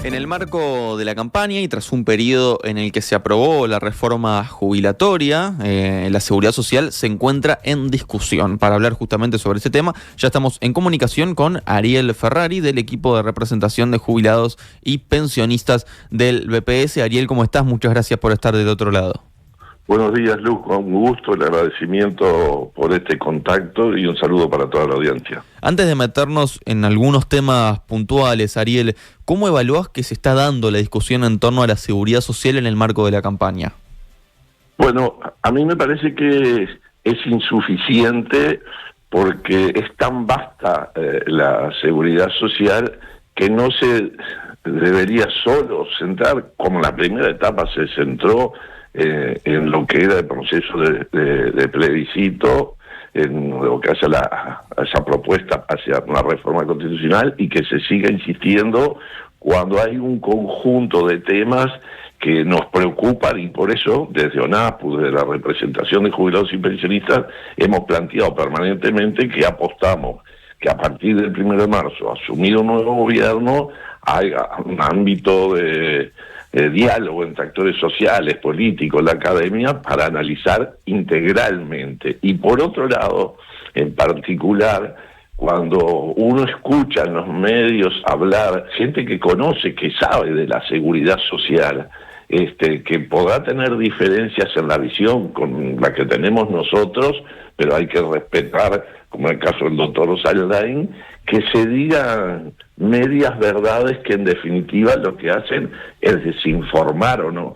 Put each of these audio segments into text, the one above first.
En el marco de la campaña y tras un periodo en el que se aprobó la reforma jubilatoria, la seguridad social se encuentra en discusión. Para hablar justamente sobre ese tema, ya estamos en comunicación con Ariel Ferrari del equipo de representación de jubilados y pensionistas del BPS. Ariel, ¿cómo estás? Muchas gracias por estar del otro lado. Buenos días, Luz, con un gusto, el agradecimiento por este contacto y un saludo para toda la audiencia. Antes de meternos en algunos temas puntuales, Ariel, ¿cómo evaluás que se está dando la discusión en torno a la seguridad social en el marco de la campaña? Bueno, a mí me parece que es insuficiente porque es tan vasta la seguridad social que no se debería solo centrar, como la primera etapa se centró en lo que era el proceso de plebiscito, en lo que hace a esa propuesta hacia una reforma constitucional, y que se siga insistiendo cuando hay un conjunto de temas que nos preocupan, y por eso desde ONAPU, desde la representación de jubilados y pensionistas, hemos planteado permanentemente que apostamos que a partir del 1 de marzo, asumido un nuevo gobierno, haya un ámbito de diálogo entre actores sociales, políticos, la academia, para analizar integralmente. Y por otro lado, en particular, cuando uno escucha en los medios hablar, gente que conoce, que sabe de la seguridad social, que podrá tener diferencias en la visión con la que tenemos nosotros, pero hay que respetar, como en el caso del doctor Saldain, que se digan medias verdades que en definitiva lo que hacen es desinformar o no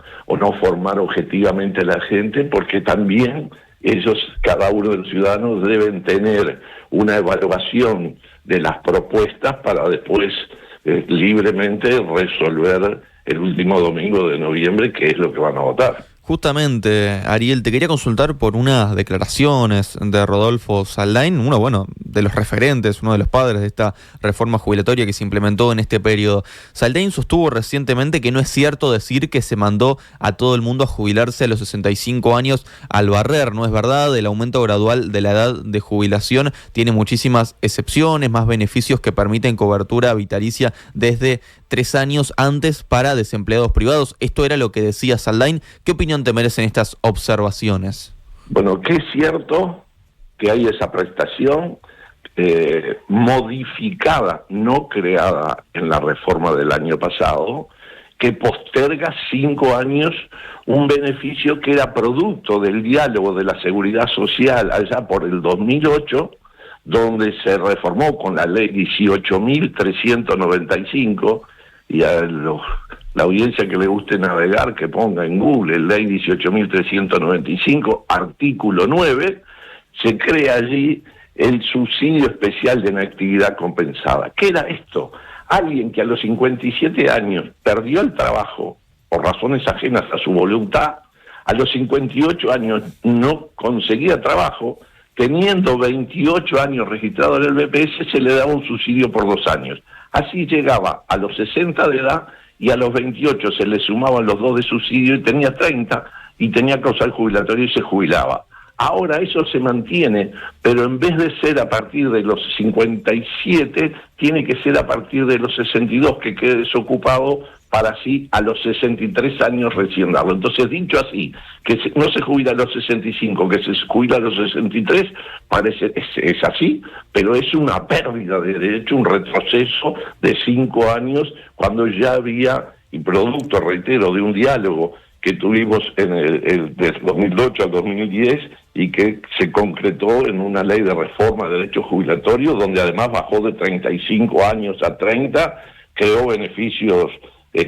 formar objetivamente a la gente, porque también ellos, cada uno de los ciudadanos, deben tener una evaluación de las propuestas para después libremente resolver el último domingo de noviembre qué es lo que van a votar. Justamente, Ariel, te quería consultar por unas declaraciones de Rodolfo Saldain, uno de los referentes, uno de los padres de esta reforma jubilatoria que se implementó en este periodo. Saldain sostuvo recientemente que no es cierto decir que se mandó a todo el mundo a jubilarse a los 65 años al barrer, no es verdad. El aumento gradual de la edad de jubilación tiene muchísimas excepciones, más beneficios que permiten cobertura vitalicia desde 3 años antes para desempleados privados. Esto era lo que decía Saldain. ¿Qué opinión te merecen estas observaciones? Bueno, que es cierto que hay esa prestación modificada, no creada en la reforma del año pasado, que posterga 5 años un beneficio que era producto del diálogo de la seguridad social allá por el 2008, donde se reformó con la ley 18.395, y a la audiencia que le guste navegar, que ponga en Google ley 18.395, artículo 9, se crea allí el subsidio especial de inactividad compensada. ¿Qué era esto? Alguien que a los 57 años perdió el trabajo por razones ajenas a su voluntad, a los 58 años no conseguía trabajo, teniendo 28 años registrado en el BPS, se le daba un subsidio por 2 años. Así llegaba a los 60 de edad y a los 28 se le sumaban los 2 de subsidio y tenía 30 y tenía causal jubilatorio y se jubilaba. Ahora eso se mantiene, pero en vez de ser a partir de los 57, tiene que ser a partir de los 62, que quede desocupado, para así a los 63 años recién darlo. Entonces, dicho así, que no se jubila a los 65, que se jubila a los 63, parece es así, pero es una pérdida de derecho, un retroceso de 5 años, cuando ya había, y producto, reitero, de un diálogo que tuvimos del 2008 al 2010 y que se concretó en una ley de reforma de derechos jubilatorios, donde además bajó de 35 años a 30, creó beneficios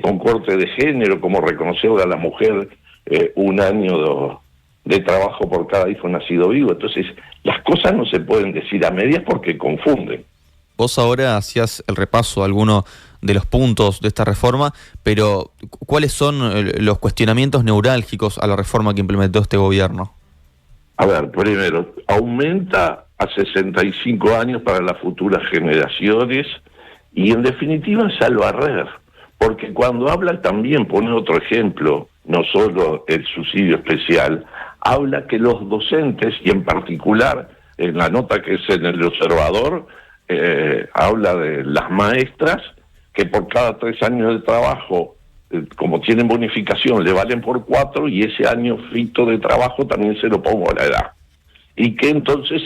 con corte de género, como reconocerle a la mujer 1 año de trabajo por cada hijo nacido vivo. Entonces, las cosas no se pueden decir a medias porque confunden. Vos ahora hacías el repaso de algunos de los puntos de esta reforma, pero ¿cuáles son los cuestionamientos neurálgicos a la reforma que implementó este gobierno? A ver, primero, aumenta a 65 años para las futuras generaciones y en definitiva es al barrer, porque cuando habla también, pone otro ejemplo, no solo el subsidio especial, habla que los docentes, y en particular en la nota que es en El Observador, habla de las maestras, que por cada 3 años de trabajo, como tienen bonificación, le valen por 4, y ese año fito de trabajo también se lo pongo a la edad. Y que entonces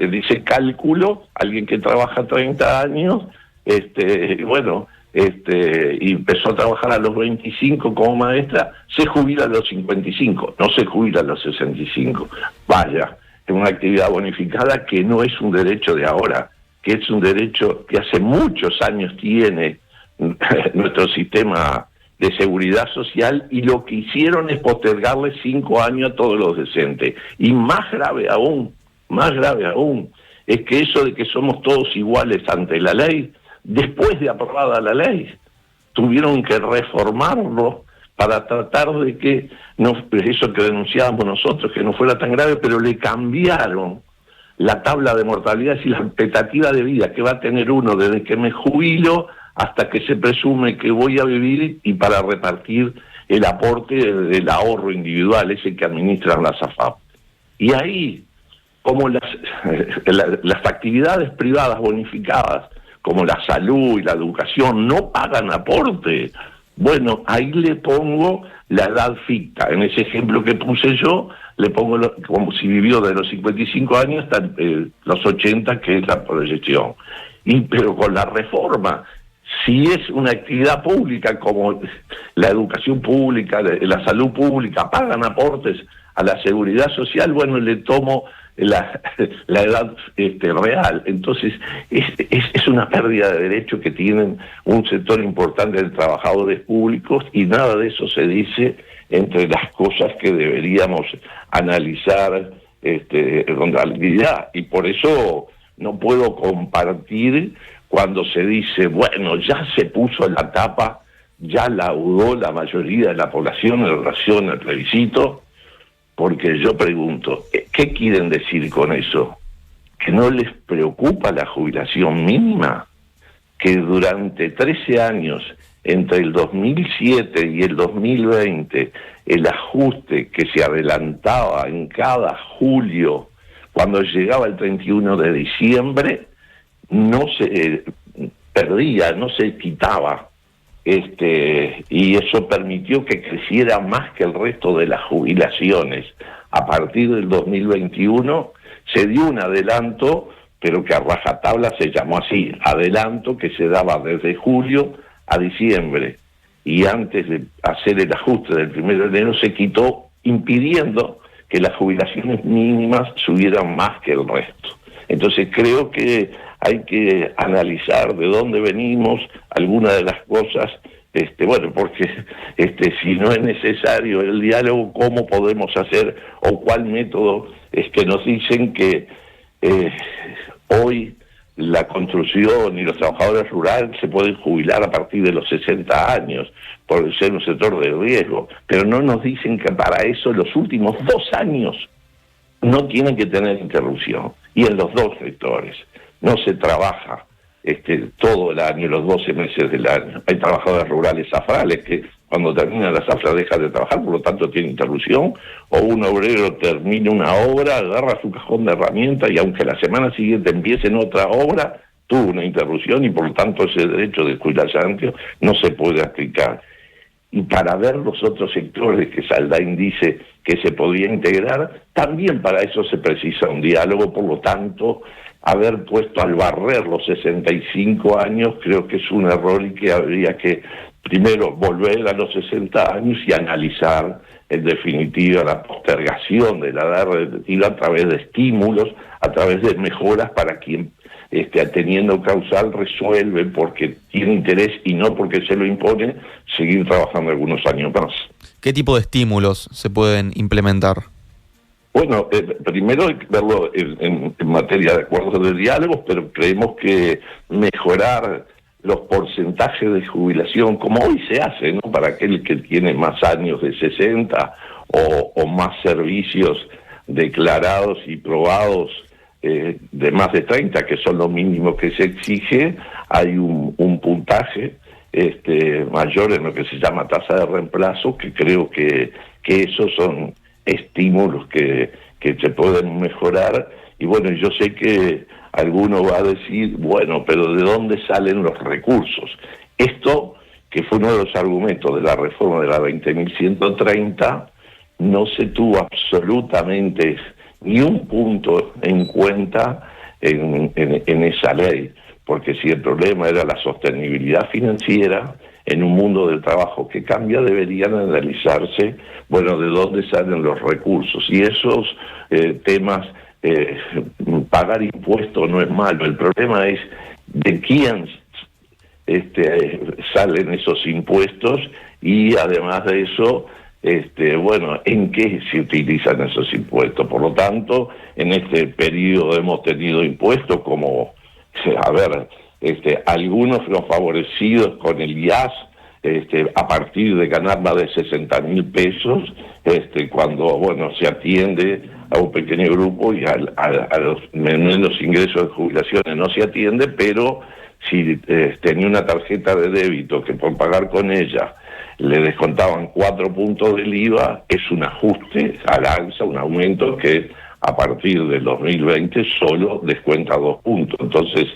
dice cálculo, alguien que trabaja 30 años, y empezó a trabajar a los 25 como maestra, se jubila a los 55, no se jubila a los 65. Vaya, es una actividad bonificada que no es un derecho de ahora, que es un derecho que hace muchos años tiene nuestro sistema de seguridad social, y lo que hicieron es postergarle 5 años a todos los docentes. Y más grave aún, es que eso de que somos todos iguales ante la ley, después de aprobada la ley, tuvieron que reformarlo para tratar de que, no, eso que denunciábamos nosotros, que no fuera tan grave, pero le cambiaron la tabla de mortalidad y la expectativa de vida que va a tener uno desde que me jubilo hasta que se presume que voy a vivir, y para repartir el aporte del ahorro individual, ese que administran las AFAP. Y ahí, como las actividades privadas bonificadas, como la salud y la educación, no pagan aporte, bueno, ahí le pongo la edad ficta. En ese ejemplo que puse yo, le pongo como si vivió de los 55 años hasta los 80, que es la proyección. Pero con la reforma, si es una actividad pública como la educación pública, la salud pública, pagan aportes a la seguridad social, bueno, le tomo la edad real. Entonces, es una pérdida de derechos que tienen un sector importante de trabajadores públicos, y nada de eso se dice entre las cosas que deberíamos analizar con realidad. Y por eso no puedo compartir cuando se dice, bueno, ya se puso en la tapa, ya laudó la mayoría de la población en relación al plebiscito, porque yo pregunto, ¿qué quieren decir con eso? ¿Que no les preocupa la jubilación mínima? Que durante 13 años, entre el 2007 y el 2020, el ajuste que se adelantaba en cada julio, cuando llegaba el 31 de diciembre, no se perdía, no se quitaba, y eso permitió que creciera más que el resto de las jubilaciones. A partir del 2021 se dio un adelanto, pero que a rajatabla se llamó así, adelanto, que se daba desde julio a diciembre, y antes de hacer el ajuste del 1 de enero se quitó, impidiendo que las jubilaciones mínimas subieran más que el resto. Entonces creo que hay que analizar de dónde venimos, algunas de las cosas, porque si no es necesario el diálogo, ¿cómo podemos hacer, o cuál método es que nos dicen que hoy la construcción y los trabajadores rurales se pueden jubilar a partir de los 60 años por ser un sector de riesgo, pero no nos dicen que para eso los últimos 2 años no tienen que tener interrupción, y en los 2 sectores no se trabaja todo el año, los 12 meses del año. Hay trabajadores rurales zafrales que cuando termina la zafra deja de trabajar, por lo tanto tiene interrupción, o un obrero termina una obra, agarra su cajón de herramientas y aunque la semana siguiente empiece en otra obra, tuvo una interrupción y por lo tanto ese derecho de jubilación no se puede aplicar. Y para ver los otros sectores que Saldain dice que se podría integrar, también para eso se precisa un diálogo. Por lo tanto, haber puesto al barrer los 65 años creo que es un error, y que habría que primero volver a los 60 años y analizar en definitiva la postergación de la edad relativa a través de estímulos, a través de mejoras para quien teniendo causal resuelve porque tiene interés y no porque se lo impone, seguir trabajando algunos años más. ¿Qué tipo de estímulos se pueden implementar? Bueno, primero hay que verlo en materia de acuerdos de diálogos, pero creemos que mejorar los porcentajes de jubilación, como hoy se hace, ¿no? Para aquel que tiene más años de 60 o más servicios declarados y probados de más de 30, que son lo mínimo que se exige, hay un puntaje mayor en lo que se llama tasa de reemplazo, que creo que esos son estímulos que se pueden mejorar. Y bueno, yo sé que alguno va a decir, bueno, pero ¿de dónde salen los recursos? Esto, que fue uno de los argumentos de la reforma de la 20.130, no se tuvo absolutamente ni un punto en cuenta en esa ley, porque si el problema era la sostenibilidad financiera, en un mundo del trabajo que cambia, deberían analizarse, bueno, de dónde salen los recursos. Y esos temas, pagar impuestos no es malo, el problema es de quién salen esos impuestos y además de eso, bueno, en qué se utilizan esos impuestos. Por lo tanto, en este periodo hemos tenido impuestos como, a ver, algunos los favorecidos con el IAS, a partir de ganar más de 60.000 pesos, cuando, bueno, se atiende a un pequeño grupo y a los menos ingresos de jubilaciones no se atiende, pero si tenía una tarjeta de débito que por pagar con ella le descontaban 4 puntos del IVA, es un ajuste al alza, un aumento que a partir del 2020 solo descuenta 2 puntos. Entonces,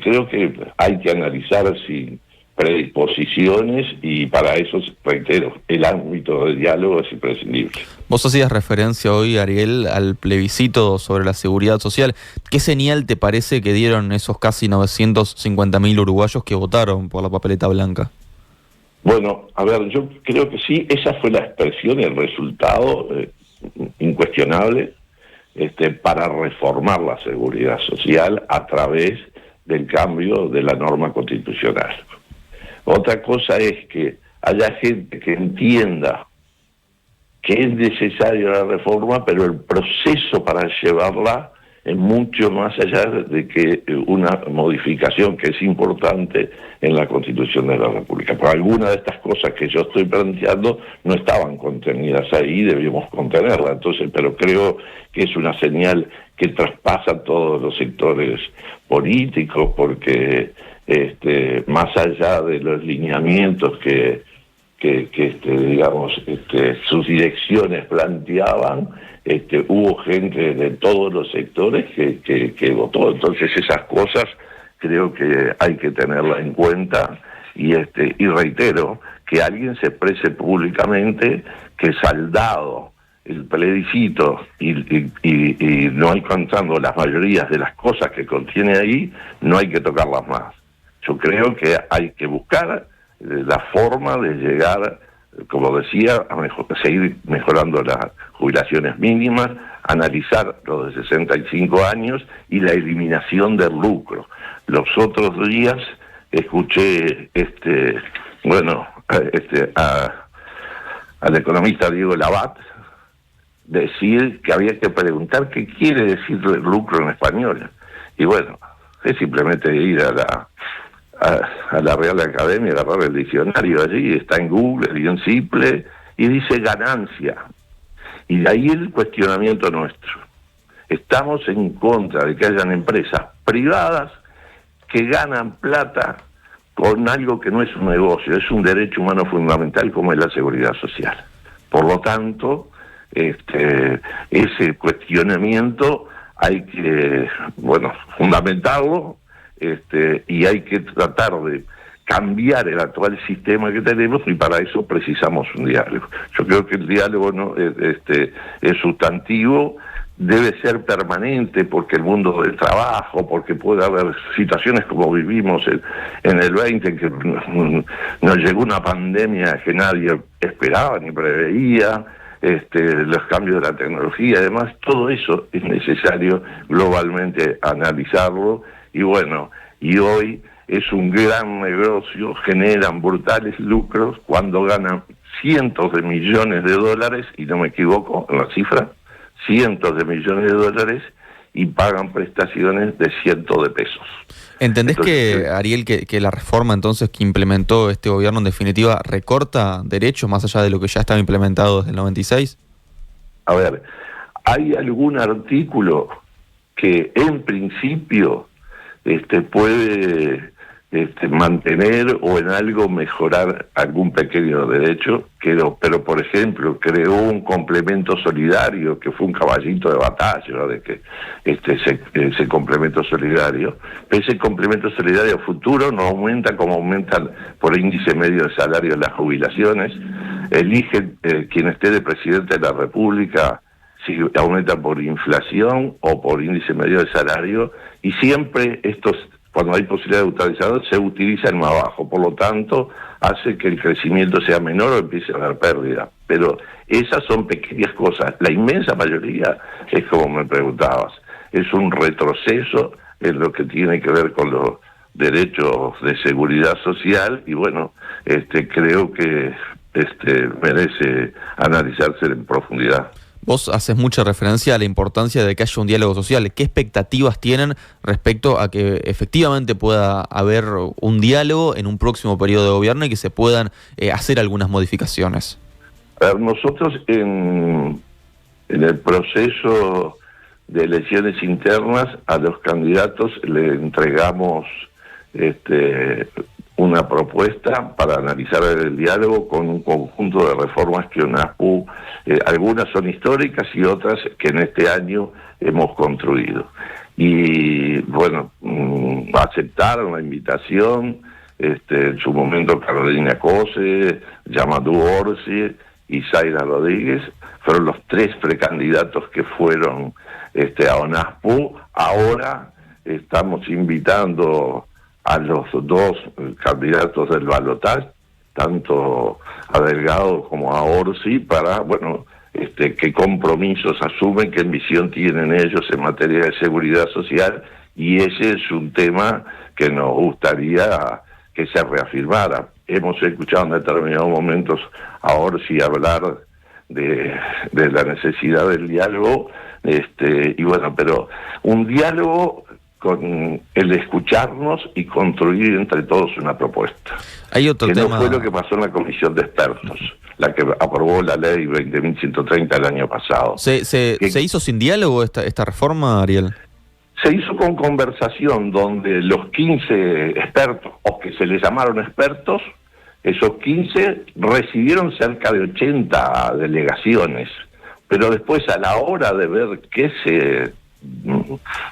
creo que hay que analizar si predisposiciones y para eso, reitero, el ámbito de diálogo es imprescindible. Vos hacías referencia hoy, Ariel, al plebiscito sobre la seguridad social. ¿Qué señal te parece que dieron esos casi 950.000 uruguayos que votaron por la papeleta blanca? Bueno, a ver, yo creo que sí, esa fue la expresión y el resultado incuestionable para reformar la seguridad social a través del cambio de la norma constitucional. Otra cosa es que haya gente que entienda que es necesaria la reforma, pero el proceso para llevarla es mucho más allá de que una modificación que es importante en la Constitución de la República. Pero algunas de estas cosas que yo estoy planteando no estaban contenidas ahí, debíamos contenerlas. Entonces, pero creo que es una señal que traspasa todos los sectores políticos, porque más allá de los lineamientos que digamos, sus direcciones planteaban, hubo gente de todos los sectores que votó. Entonces esas cosas creo que hay que tenerlas en cuenta y reitero que alguien se exprese públicamente que saldado el plebiscito y no alcanzando las mayorías de las cosas que contiene ahí, no hay que tocarlas más. Yo creo que hay que buscar la forma de llegar, como decía, a seguir mejorando las jubilaciones mínimas, analizar los de 65 años y la eliminación del lucro. Los otros días escuché al economista Diego Labat decir que había que preguntar qué quiere decir el lucro en español. Y bueno, es simplemente ir a la Real Academia, agarrar el diccionario allí, está en Google, bien simple, y dice ganancia. Y de ahí el cuestionamiento nuestro. Estamos en contra de que hayan empresas privadas que ganan plata con algo que no es un negocio, es un derecho humano fundamental como es la seguridad social. Por lo tanto, ese cuestionamiento hay que, fundamentarlo, y hay que tratar de cambiar el actual sistema que tenemos, y para eso precisamos un diálogo. Yo creo que el diálogo no es sustantivo, debe ser permanente, porque el mundo del trabajo, porque puede haber situaciones como vivimos en el 20, que nos llegó una pandemia que nadie esperaba ni preveía, los cambios de la tecnología, además, todo eso es necesario globalmente analizarlo. Y bueno, y hoy es un gran negocio, generan brutales lucros cuando ganan cientos de millones de dólares, y no me equivoco en la cifra, cientos de millones de dólares, y pagan prestaciones de cientos de pesos. ¿Entendés que, Ariel, que la reforma entonces que implementó este gobierno en definitiva recorta derechos más allá de lo que ya estaba implementado desde el 96? A ver, hay algún artículo que en principio puede mantener o en algo mejorar algún pequeño derecho, pero por ejemplo creó un complemento solidario que fue un caballito de batalla, ¿no? De que ese complemento solidario, ese complemento solidario futuro no aumenta como aumentan por índice medio de salario las jubilaciones, elige quien esté de presidente de la República si aumenta por inflación o por índice medio de salario, y siempre cuando hay posibilidad de utilizarlo, se utiliza el más bajo, por lo tanto, hace que el crecimiento sea menor o empiece a haber pérdida. Pero esas son pequeñas cosas. La inmensa mayoría es como me preguntabas, es un retroceso en lo que tiene que ver con los derechos de seguridad social, y bueno, creo que merece analizarse en profundidad. Vos haces mucha referencia a la importancia de que haya un diálogo social. ¿Qué expectativas tienen respecto a que efectivamente pueda haber un diálogo en un próximo periodo de gobierno y que se puedan hacer algunas modificaciones? A ver, nosotros en el proceso de elecciones internas a los candidatos le entregamos una propuesta para analizar el diálogo con un conjunto de reformas que UNASPU, algunas son históricas y otras que en este año hemos construido. Y bueno, aceptaron la invitación, en su momento Carolina Cose, Yamadú Orsi y Zaira Rodríguez, fueron los 3 precandidatos que fueron a UNASPU. Ahora estamos invitando a los 2 candidatos del balotaje, tanto a Delgado como a Orsi, para, bueno, qué compromisos asumen, qué visión tienen ellos en materia de seguridad social, y ese es un tema que nos gustaría que se reafirmara. Hemos escuchado en determinados momentos a Orsi hablar de la necesidad del diálogo, y bueno, pero un diálogo con el escucharnos y construir entre todos una propuesta. Hay otro tema. No fue lo que pasó en la comisión de expertos, la que aprobó la ley 20.130 el año pasado. ¿Se hizo sin diálogo esta reforma, Ariel? Se hizo con conversación, donde los 15 expertos, o que se les llamaron expertos, esos 15 recibieron cerca de 80 delegaciones, pero después a la hora de ver qué se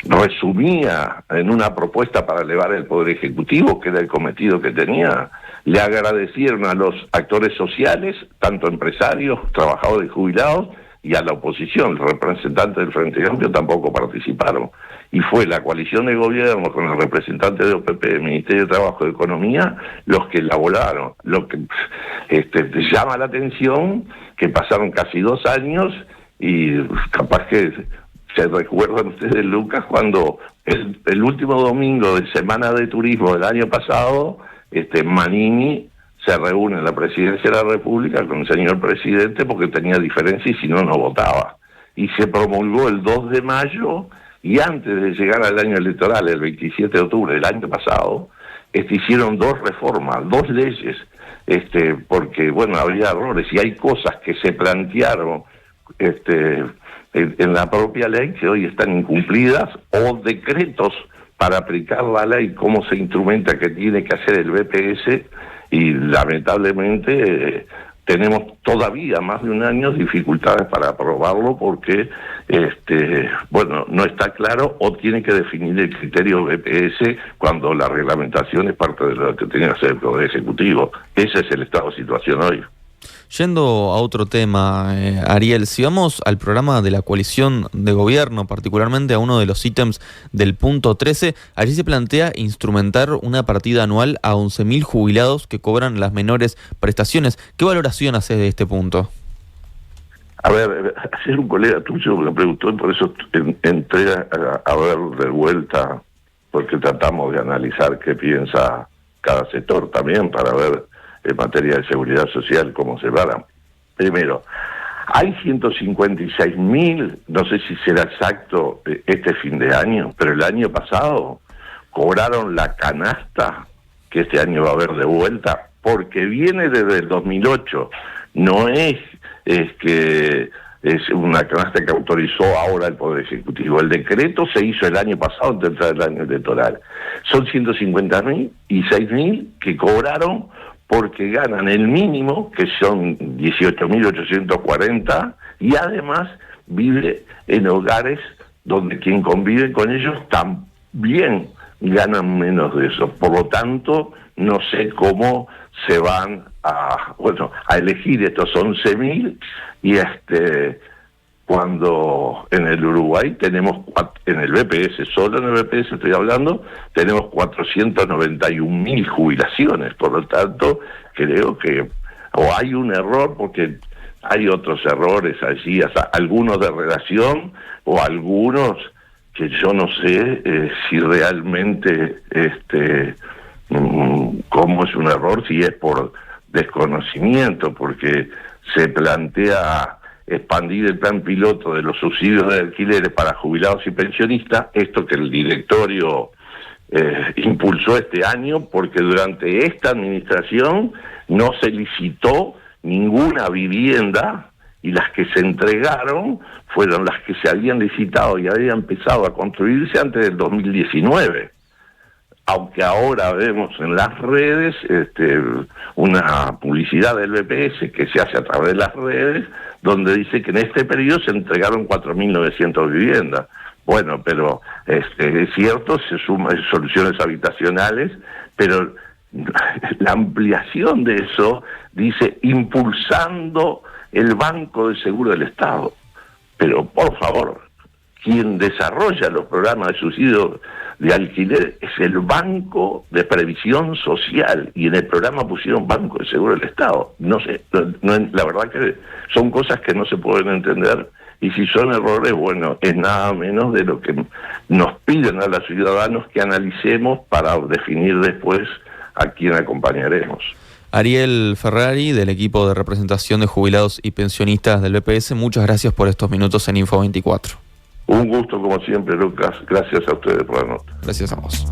resumía en una propuesta para elevar el Poder Ejecutivo, que era el cometido que tenía, le agradecieron a los actores sociales, tanto empresarios, trabajadores y jubilados, y a la oposición. Los representantes del Frente Amplio tampoco participaron. Y fue la coalición de gobierno con el representante de OPP, del Ministerio de Trabajo y Economía, los que elaboraron. Lo que llama la atención que pasaron casi 2 años y capaz que se recuerdan ustedes, Lucas, cuando el último domingo de Semana de Turismo del año pasado, Manini se reúne en la Presidencia de la República con el señor presidente porque tenía diferencia y si no, no votaba. Y se promulgó el 2 de mayo, y antes de llegar al año electoral, el 27 de octubre del año pasado, hicieron 2 reformas, 2 leyes, porque, bueno, había errores y hay cosas que se plantearon en la propia ley que hoy están incumplidas, o decretos para aplicar la ley, cómo se instrumenta que tiene que hacer el BPS, y lamentablemente tenemos todavía más de 1 año dificultades para aprobarlo porque bueno, no está claro, o tiene que definir el criterio BPS cuando la reglamentación es parte de lo que tiene que hacer el Poder Ejecutivo. Ese es el estado de situación hoy. Yendo a otro tema, Ariel, si vamos al programa de la coalición de gobierno, particularmente a uno de los ítems del punto 13, allí se plantea instrumentar una partida anual a 11.000 jubilados que cobran las menores prestaciones. ¿Qué valoración haces de este punto? A ver, ayer un colega tuyo me preguntó y por eso entré a ver de vuelta, porque tratamos de analizar qué piensa cada sector también para ver en materia de seguridad social cómo se van. Primero, hay 156.000, no sé si será exacto este fin de año, pero el año pasado cobraron la canasta que este año va a haber de vuelta, porque viene desde el 2008. No es que es una canasta que autorizó ahora el Poder Ejecutivo. El decreto se hizo el año pasado, antes de entrar el año electoral. Son 150.000 y 6.000 que cobraron porque ganan el mínimo, que son 18.840, y además vive en hogares donde quien convive con ellos también ganan menos de eso. Por lo tanto, no sé cómo se van a elegir estos 11.000 y cuando en el Uruguay tenemos, en el BPS, solo en el BPS estoy hablando, tenemos 491.000 jubilaciones. Por lo tanto, creo que o hay un error, porque hay otros errores allí, hasta algunos de relación o algunos que yo no sé si realmente cómo es un error, si es por desconocimiento, porque se plantea expandir el plan piloto de los subsidios de alquileres para jubilados y pensionistas, esto que el directorio impulsó este año, porque durante esta administración no se licitó ninguna vivienda y las que se entregaron fueron las que se habían licitado y habían empezado a construirse antes del 2019. Aunque ahora vemos en las redes una publicidad del BPS que se hace a través de las redes, donde dice que en este periodo se entregaron 4.900 viviendas. Bueno, pero es cierto, se suman soluciones habitacionales, pero la ampliación de eso dice impulsando el Banco de Seguro del Estado. Pero por favor, quien desarrolla los programas de subsidio de alquiler es el Banco de Previsión Social, y en el programa pusieron Banco de Seguro del Estado. No sé, la verdad que son cosas que no se pueden entender, y si son errores, bueno, es nada menos de lo que nos piden a los ciudadanos que analicemos para definir después a quién acompañaremos. Ariel Ferrari, del equipo de representación de jubilados y pensionistas del BPS, muchas gracias por estos minutos en Info 24. Un gusto como siempre, Lucas. Gracias a ustedes por la nota. Gracias a vos.